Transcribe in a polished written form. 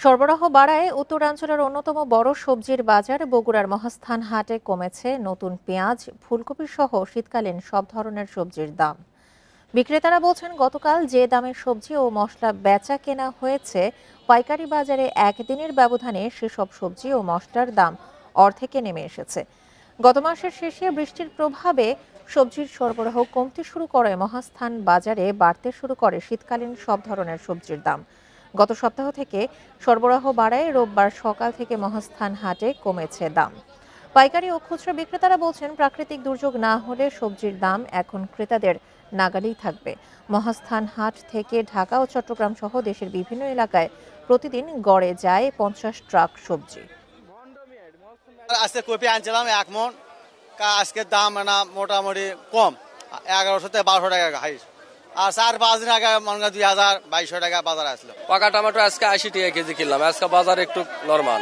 সরবরাহ বাড়ায় উত্তরাঞ্চলের অন্যতম বড় সবজির বাজার বগুড়ার মহাস্থান হাটে কমেছে নতুন পেঁয়াজ, ফুলকপি সহ শীতকালীন সব ধরনের সবজির দাম। বিক্রেতারা বলছেন, গতকাল যে দামে সবজি ও মশলা বেচা কেনা হয়েছে, পাইকারি বাজারে একদিনের ব্যবধানে সেসব সবজি ও মশলার দাম অর্ধেকে নেমে এসেছে। গত মাসের শেষে বৃষ্টির প্রভাবে সবজির সরবরাহ কমতে শুরু করে মহাস্থান বাজারে বাড়তে শুরু করে শীতকালীন সব ধরনের সবজির দাম। গত সপ্তাহ থেকে সরবরাহ বাড়ায় রোববার সকাল থেকে মহাস্থান হাটে কমেছে দাম। পাইকারি ও খুচরা বিক্রেতারা বলছেন, প্রাকৃতিক দুর্যোগ না হলে সবজির দাম এখন ক্রেতাদের নাগালেই থাকবে। মহাস্থান হাট থেকে ঢাকা ও চট্টগ্রাম সহ দেশের বিভিন্ন এলাকায় প্রতিদিন গড়ে যায় 50 ট্রাক সবজি। আজকে কপি আনছিলাম 1 মণ, আজকের দাম না মোটামুটি কম, 1100 থেকে 1200 টাকা হাই। আর 4-5 দিন আগে মনে হয় 2000-2200 টাকা বাজার আসলো। পাকা টমেটো আজকে 80 টাকা কেজি কিনলাম, আজকে বাজার একটু নরমাল।